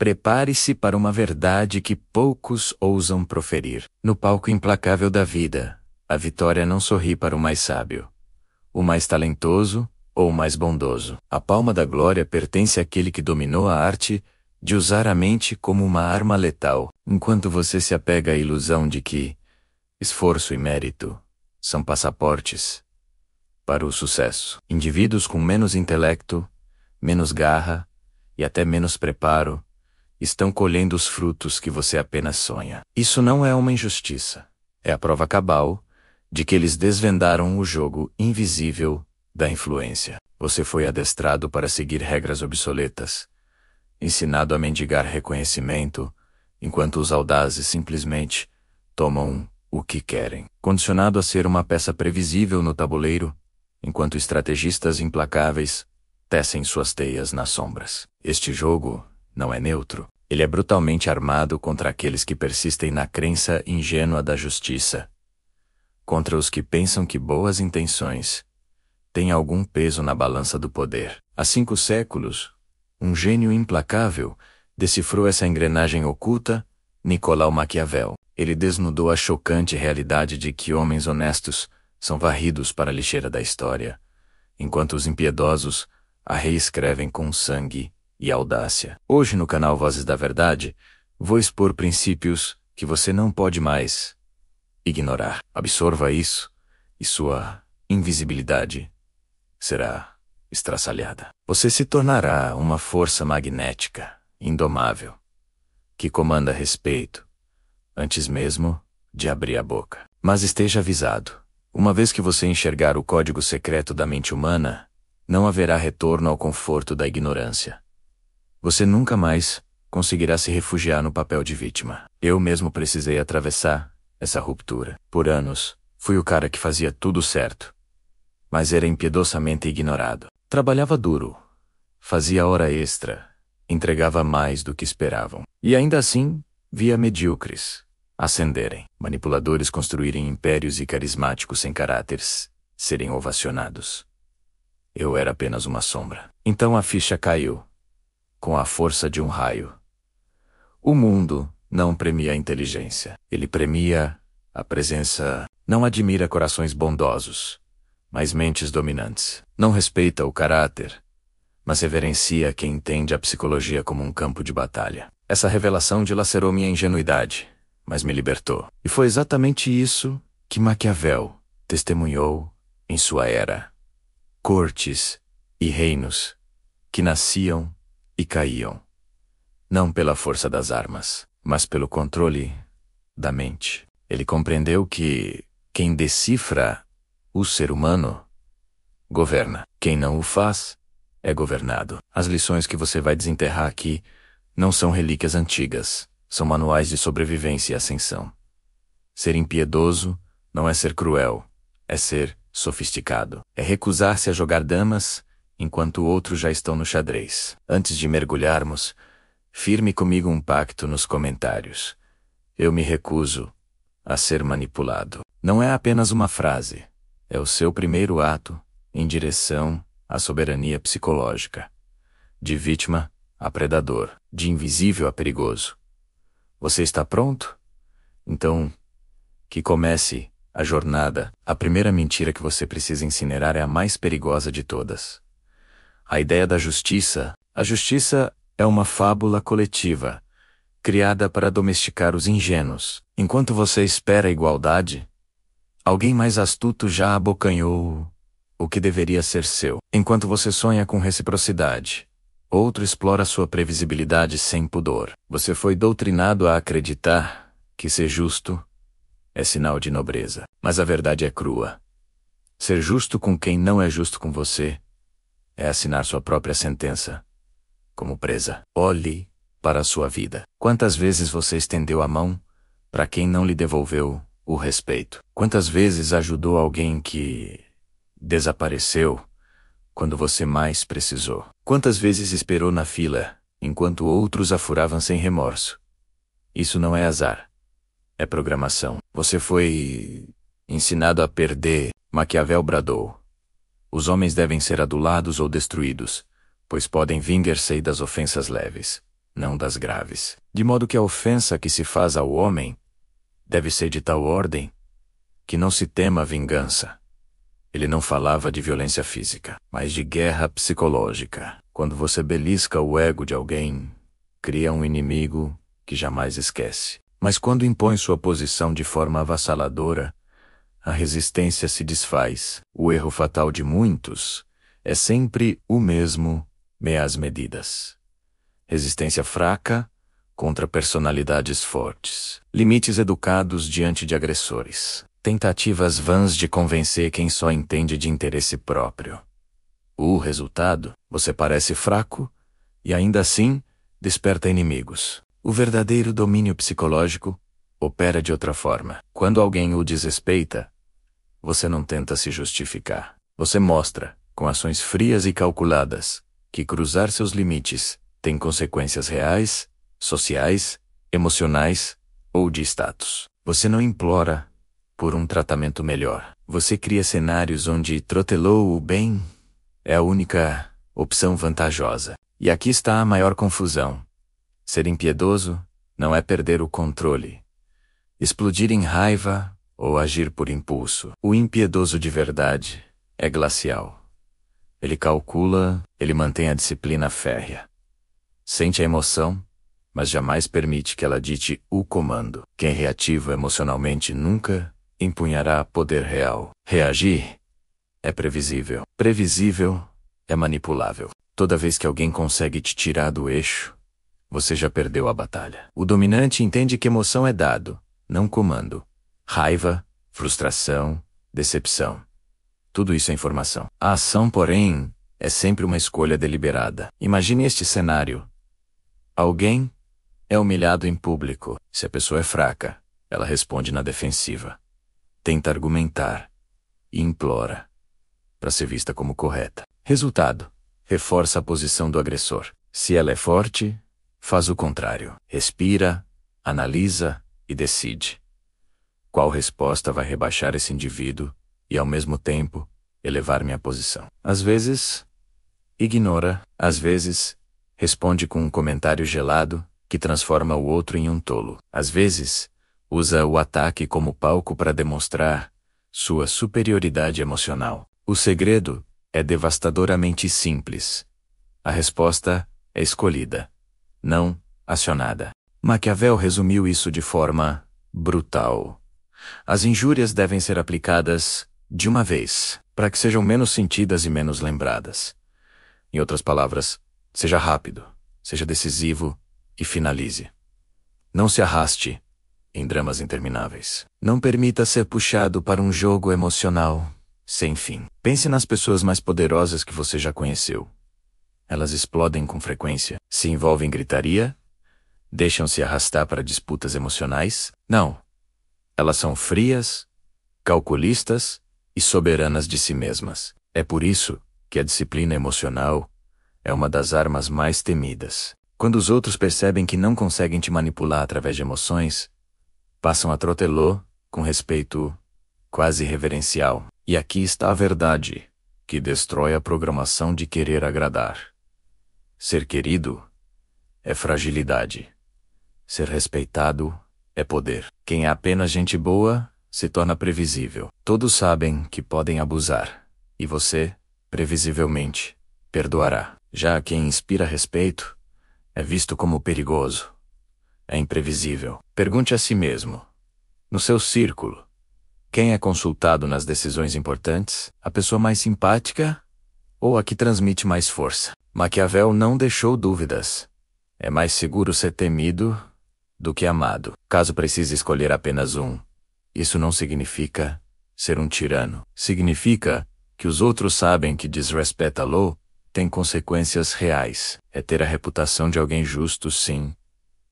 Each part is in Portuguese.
Prepare-se para uma verdade que poucos ousam proferir. No palco implacável da vida, a vitória não sorri para o mais sábio, o mais talentoso ou o mais bondoso. A palma da glória pertence àquele que dominou a arte de usar a mente como uma arma letal, enquanto você se apega à ilusão de que esforço e mérito são passaportes para o sucesso. Indivíduos com menos intelecto, menos garra e até menos preparo estão colhendo os frutos que você apenas sonha. Isso não é uma injustiça. É a prova cabal de que eles desvendaram o jogo invisível da influência. Você foi adestrado para seguir regras obsoletas, ensinado a mendigar reconhecimento, enquanto os audazes simplesmente tomam o que querem. Condicionado a ser uma peça previsível no tabuleiro, enquanto estrategistas implacáveis tecem suas teias nas sombras. Este jogo não é neutro. Ele é brutalmente armado contra aqueles que persistem na crença ingênua da justiça, contra os que pensam que boas intenções têm algum peso na balança do poder. Há 5 séculos, um gênio implacável decifrou essa engrenagem oculta, Nicolau Maquiavel. Ele desnudou a chocante realidade de que homens honestos são varridos para a lixeira da história, enquanto os impiedosos a reescrevem com sangue e audácia. Hoje no canal Vozes da Verdade, vou expor princípios que você não pode mais ignorar. Absorva isso e sua invisibilidade será estraçalhada. Você se tornará uma força magnética, indomável, que comanda respeito, antes mesmo de abrir a boca. Mas esteja avisado, uma vez que você enxergar o código secreto da mente humana, não haverá retorno ao conforto da ignorância. Você nunca mais conseguirá se refugiar no papel de vítima. Eu mesmo precisei atravessar essa ruptura. Por anos, fui o cara que fazia tudo certo, mas era impiedosamente ignorado. Trabalhava duro, fazia hora extra, entregava mais do que esperavam. E ainda assim, via medíocres ascenderem, manipuladores construírem impérios e carismáticos sem caráteres serem ovacionados. Eu era apenas uma sombra. Então a ficha caiu, com a força de um raio. O mundo não premia a inteligência. Ele premia a presença. Não admira corações bondosos, mas mentes dominantes. Não respeita o caráter, mas reverencia quem entende a psicologia como um campo de batalha. Essa revelação dilacerou minha ingenuidade, mas me libertou. E foi exatamente isso que Maquiavel testemunhou em sua era. Cortes e reinos que nasciam e caíam, não pela força das armas, mas pelo controle da mente. Ele compreendeu que quem decifra o ser humano governa. Quem não o faz é governado. As lições que você vai desenterrar aqui não são relíquias antigas, são manuais de sobrevivência e ascensão. Ser impiedoso não é ser cruel, é ser sofisticado. É recusar-se a jogar damas enquanto outros já estão no xadrez. Antes de mergulharmos, firme comigo um pacto nos comentários. Eu me recuso a ser manipulado. Não é apenas uma frase, é o seu primeiro ato em direção à soberania psicológica. De vítima a predador, de invisível a perigoso. Você está pronto? Então, que comece a jornada. A primeira mentira que você precisa incinerar é a mais perigosa de todas. A ideia da justiça. A justiça é uma fábula coletiva, criada para domesticar os ingênuos. Enquanto você espera a igualdade, alguém mais astuto já abocanhou o que deveria ser seu. Enquanto você sonha com reciprocidade, outro explora sua previsibilidade sem pudor. Você foi doutrinado a acreditar que ser justo é sinal de nobreza. Mas a verdade é crua. Ser justo com quem não é justo com você é assinar sua própria sentença como presa. Olhe para a sua vida. Quantas vezes você estendeu a mão para quem não lhe devolveu o respeito? Quantas vezes ajudou alguém que desapareceu quando você mais precisou? Quantas vezes esperou na fila enquanto outros a furavam sem remorso? Isso não é azar. É programação. Você foi ensinado a perder. Maquiavel bradou: os homens devem ser adulados ou destruídos, pois podem vingar-se das ofensas leves. não das graves. De modo que a ofensa que se faz ao homem deve ser de tal ordem que não se tema a vingança. Ele não falava de violência física, mas de guerra psicológica. Quando você belisca o ego de alguém, cria um inimigo que jamais esquece. Mas quando impõe sua posição de forma avassaladora, a resistência se desfaz. O erro fatal de muitos é sempre o mesmo, meias medidas. Resistência fraca contra personalidades fortes. Limites educados diante de agressores. Tentativas vãs de convencer quem só entende de interesse próprio. O resultado, você parece fraco e ainda assim desperta inimigos. O verdadeiro domínio psicológico opera de outra forma. Quando alguém o desrespeita, você não tenta se justificar. Você mostra, com ações frias e calculadas, que cruzar seus limites tem consequências reais, sociais, emocionais ou de status. Você não implora por um tratamento melhor. Você cria cenários onde trotelou o bem é a única opção vantajosa. E aqui está a maior confusão. Ser impiedoso não é perder o controle, explodir em raiva ou agir por impulso. O impiedoso de verdade é glacial. Ele calcula, ele mantém a disciplina férrea. Sente a emoção, mas jamais permite que ela dite o comando. Quem é reativo emocionalmente nunca empunhará poder real. Reagir é previsível. Previsível é manipulável. Toda vez que alguém consegue te tirar do eixo, você já perdeu a batalha. O dominante entende que emoção é dado, não comando. Raiva, frustração, decepção. Tudo isso é informação. A ação, porém, é sempre uma escolha deliberada. Imagine este cenário. Alguém é humilhado em público. Se a pessoa é fraca, ela responde na defensiva. Tenta argumentar e implora para ser vista como correta. Resultado: reforça a posição do agressor. Se ela é forte, faz o contrário. Respira, analisa e decide. Qual resposta vai rebaixar esse indivíduo e, ao mesmo tempo, elevar minha posição? Às vezes, ignora. Às vezes, responde com um comentário gelado que transforma o outro em um tolo. Às vezes, usa o ataque como palco para demonstrar sua superioridade emocional. O segredo é devastadoramente simples. A resposta é escolhida, não acionada. Maquiavel resumiu isso de forma brutal. As injúrias devem ser aplicadas de uma vez, para que sejam menos sentidas e menos lembradas. Em outras palavras, seja rápido, seja decisivo e finalize. Não se arraste em dramas intermináveis. Não permita ser puxado para um jogo emocional sem fim. Pense nas pessoas mais poderosas que você já conheceu. Elas explodem com frequência, se envolvem em gritaria, deixam-se arrastar para disputas emocionais? Não. Elas são frias, calculistas e soberanas de si mesmas. É por isso que a disciplina emocional é uma das armas mais temidas. Quando os outros percebem que não conseguem te manipular através de emoções, passam a trotelô com respeito quase reverencial. E aqui está a verdade, que destrói a programação de querer agradar. Ser querido é fragilidade. Ser respeitado é poder. Quem é apenas gente boa se torna previsível. Todos sabem que podem abusar, e você, previsivelmente, perdoará. Já quem inspira respeito é visto como perigoso. É imprevisível. Pergunte a si mesmo. No seu círculo, quem é consultado nas decisões importantes? A pessoa mais simpática ou a que transmite mais força? Maquiavel não deixou dúvidas. É mais seguro ser temido do que amado. Caso precise escolher apenas um, isso não significa ser um tirano. Significa que os outros sabem que desrespeitá-lo tem consequências reais. É ter a reputação de alguém justo, sim,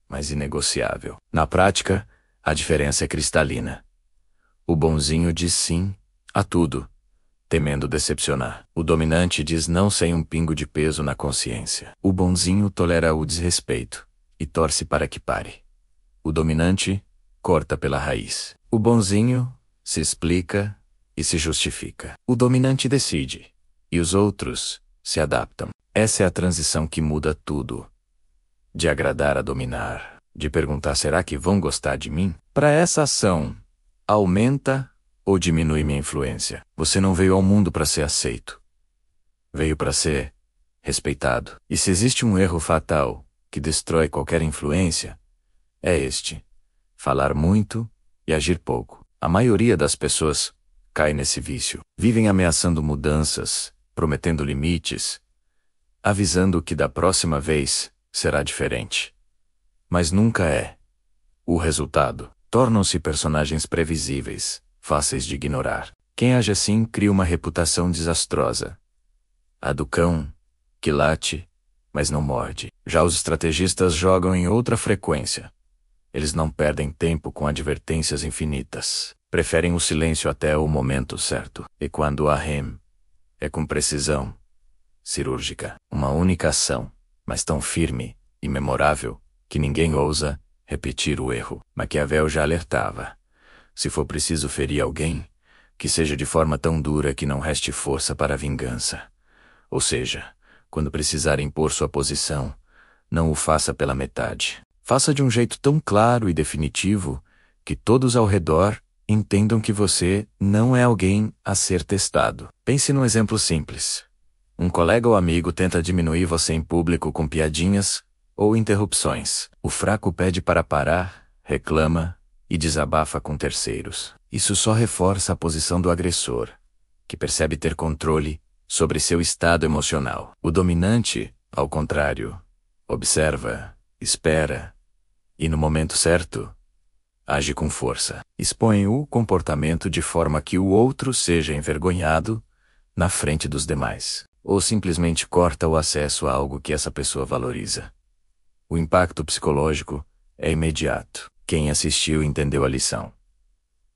mas inegociável. Na prática, a diferença é cristalina. O bonzinho diz sim a tudo, temendo decepcionar. O dominante diz não sem um pingo de peso na consciência. O bonzinho tolera o desrespeito e torce para que pare. O dominante corta pela raiz. O bonzinho se explica e se justifica. O dominante decide, e os outros se adaptam. Essa é a transição que muda tudo. de agradar a dominar, de perguntar será que vão gostar de mim? Para essa ação, aumenta ou diminui minha influência? Você não veio ao mundo para ser aceito. Veio para ser respeitado. E se existe um erro fatal que destrói qualquer influência, é este: falar muito e agir pouco. A maioria das pessoas cai nesse vício. Vivem ameaçando mudanças, prometendo limites, avisando que da próxima vez será diferente. Mas nunca é. O resultado: tornam-se personagens previsíveis, fáceis de ignorar. Quem age assim cria uma reputação desastrosa. A do cão, que late, mas não morde. Já os estrategistas jogam em outra frequência. Eles não perdem tempo com advertências infinitas. Preferem o silêncio até o momento certo. E quando há rem, é com precisão cirúrgica. Uma única ação, mas tão firme e memorável que ninguém ousa repetir o erro. Maquiavel já alertava: se for preciso ferir alguém, que seja de forma tão dura que não reste força para a vingança. Ou seja, quando precisar impor sua posição, não o faça pela metade. Faça de um jeito tão claro e definitivo que todos ao redor entendam que você não é alguém a ser testado. Pense num exemplo simples. Um colega ou amigo tenta diminuir você em público com piadinhas ou interrupções. O fraco pede para parar, reclama e desabafa com terceiros. Isso só reforça a posição do agressor, que percebe ter controle sobre seu estado emocional. O dominante, ao contrário, observa, espera e, no momento certo, age com força. Expõe o comportamento de forma que o outro seja envergonhado na frente dos demais, ou simplesmente corta o acesso a algo que essa pessoa valoriza. O impacto psicológico é imediato. Quem assistiu entendeu a lição.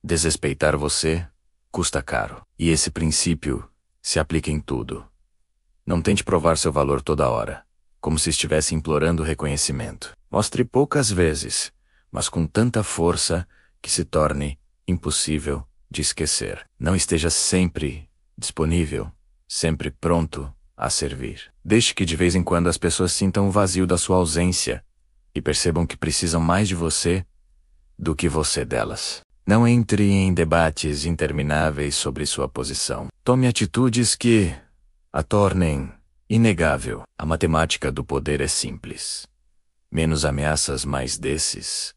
Desrespeitar você custa caro. E esse princípio se aplica em tudo. Não tente provar seu valor toda hora, como se estivesse implorando reconhecimento. Mostre poucas vezes, mas com tanta força que se torne impossível de esquecer. Não esteja sempre disponível, sempre pronto a servir. Deixe que de vez em quando as pessoas sintam o vazio da sua ausência e percebam que precisam mais de você do que você delas. Não entre em debates intermináveis sobre sua posição. Tome atitudes que a tornem inegável. A matemática do poder é simples. Menos ameaças, mais desses.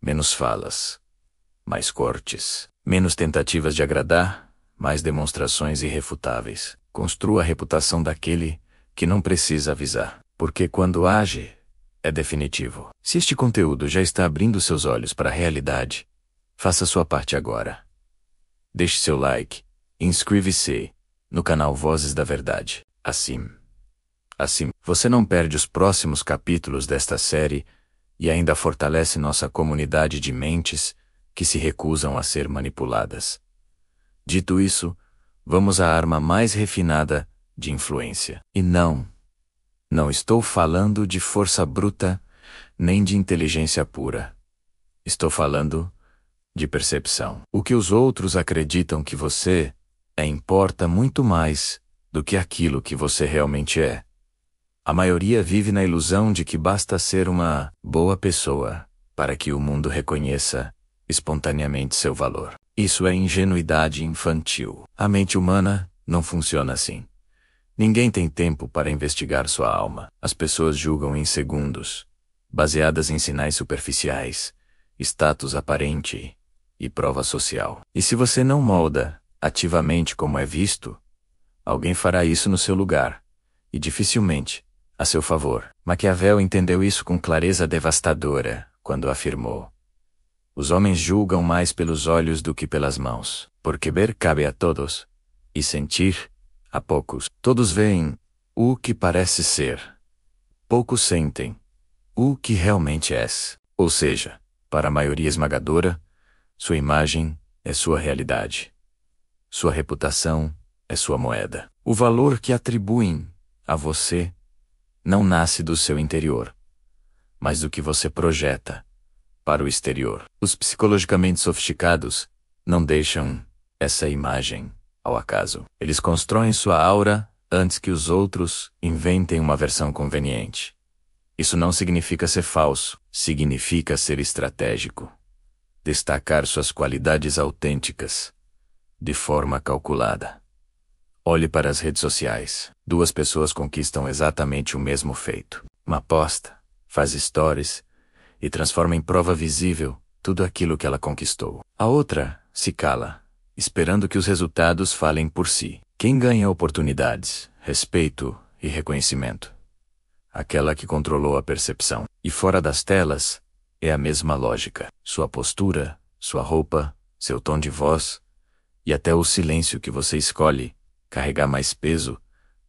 Menos falas, mais cortes. Menos tentativas de agradar, mais demonstrações irrefutáveis. Construa a reputação daquele que não precisa avisar, porque quando age, é definitivo. Se este conteúdo já está abrindo seus olhos para a realidade, faça sua parte agora. Deixe seu like e inscreva-se no canal Vozes da Verdade. Assim, você não perde os próximos capítulos desta série e ainda fortalece nossa comunidade de mentes que se recusam a ser manipuladas. Dito isso, vamos à arma mais refinada de influência. E não estou falando de força bruta, nem de inteligência pura. Estou falando de percepção. O que os outros acreditam que você é importa muito mais do que aquilo que você realmente é. A maioria vive na ilusão de que basta ser uma boa pessoa para que o mundo reconheça espontaneamente seu valor. Isso é ingenuidade infantil. A mente humana não funciona assim. Ninguém tem tempo para investigar sua alma. As pessoas julgam em segundos, baseadas em sinais superficiais, status aparente e prova social. E se você não molda ativamente como é visto, alguém fará isso no seu lugar, e dificilmente a seu favor. Maquiavel entendeu isso com clareza devastadora quando afirmou: os homens julgam mais pelos olhos do que pelas mãos, porque ver cabe a todos, e sentir a poucos. Todos veem o que parece ser, poucos sentem o que realmente és. Ou seja, para a maioria esmagadora, sua imagem é sua realidade. Sua reputação é sua moeda. O valor que atribuem a você não nasce do seu interior, mas do que você projeta para o exterior. Os psicologicamente sofisticados não deixam essa imagem ao acaso. Eles constroem sua aura antes que os outros inventem uma versão conveniente. Isso não significa ser falso, significa ser estratégico. Destacar suas qualidades autênticas, de forma calculada. Olhe para as redes sociais. Duas pessoas conquistam exatamente o mesmo feito. Uma posta, faz stories e transforma em prova visível tudo aquilo que ela conquistou. A outra se cala, esperando que os resultados falem por si. Quem ganha oportunidades, respeito e reconhecimento? Aquela que controlou a percepção. E fora das telas, é a mesma lógica. Sua postura, sua roupa, seu tom de voz e até o silêncio que você escolhe carregar mais peso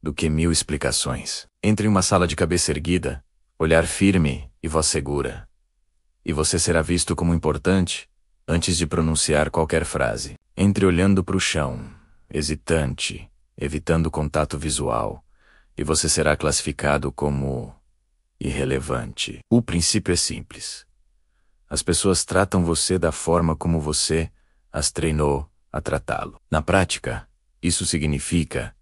do que 1000 explicações. Entre em uma sala de cabeça erguida, olhar firme e voz segura. E você será visto como importante antes de pronunciar qualquer frase. Entre olhando para o chão, hesitante, evitando contato visual, e você será classificado como irrelevante. O princípio é simples. As pessoas tratam você da forma como você as treinou a tratá-lo. Na prática, isso significa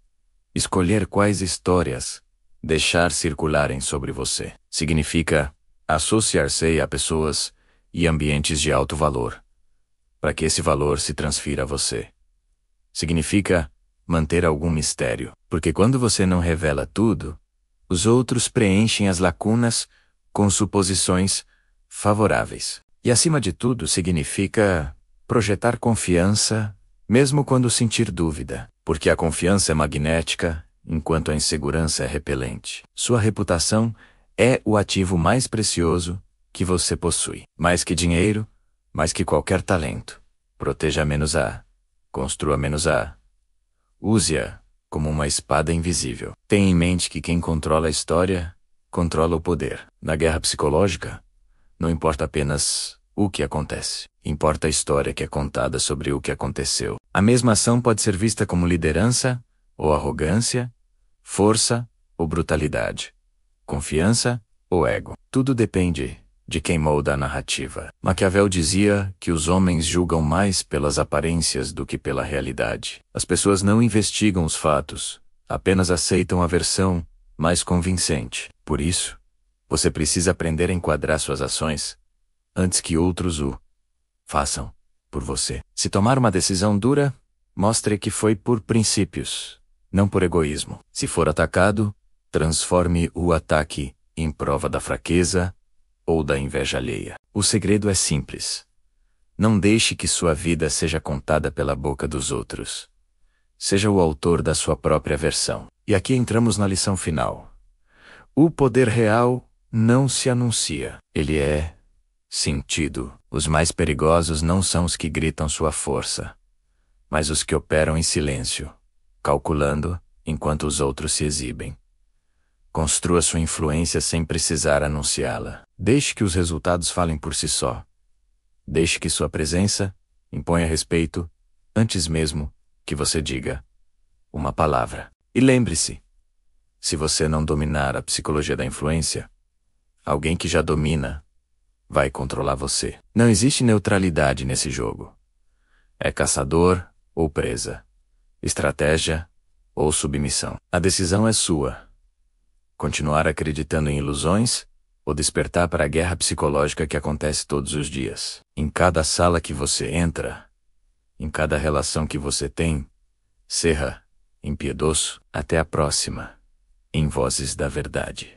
escolher quais histórias deixar circularem sobre você. Significa associar-se a pessoas e ambientes de alto valor, para que esse valor se transfira a você. Significa manter algum mistério, porque quando você não revela tudo, os outros preenchem as lacunas com suposições favoráveis. E acima de tudo significa projetar confiança, mesmo quando sentir dúvida, porque a confiança é magnética, enquanto a insegurança é repelente. Sua reputação é o ativo mais precioso que você possui. Mais que dinheiro, mais que qualquer talento. Proteja menos a, construa menos a. Use-a como uma espada invisível. Tenha em mente que quem controla a história, controla o poder. Na guerra psicológica, não importa apenas o que acontece. Importa a história que é contada sobre o que aconteceu. A mesma ação pode ser vista como liderança, ou arrogância, força ou brutalidade, confiança ou ego. Tudo depende de quem molda a narrativa. Maquiavel dizia que os homens julgam mais pelas aparências do que pela realidade. As pessoas não investigam os fatos, apenas aceitam a versão mais convincente. Por isso, você precisa aprender a enquadrar suas ações antes que outros o façam por você. Se tomar uma decisão dura, mostre que foi por princípios, não por egoísmo. Se for atacado, transforme o ataque em prova da fraqueza ou da inveja alheia. O segredo é simples. Não deixe que sua vida seja contada pela boca dos outros. Seja o autor da sua própria versão. E aqui entramos na lição final. O poder real não se anuncia. Ele é sentido. Os mais perigosos não são os que gritam sua força, mas os que operam em silêncio, calculando enquanto os outros se exibem. Construa sua influência sem precisar anunciá-la. Deixe que os resultados falem por si só. Deixe que sua presença imponha respeito antes mesmo que você diga uma palavra. E lembre-se, se você não dominar a psicologia da influência, alguém que já domina vai controlar você. Não existe neutralidade nesse jogo. É caçador ou presa, estratégia ou submissão. A decisão é sua. Continuar acreditando em ilusões ou despertar para a guerra psicológica que acontece todos os dias. Em cada sala que você entra, em cada relação que você tem, serra, impiedoso. Até a próxima, em Vozes da Verdade.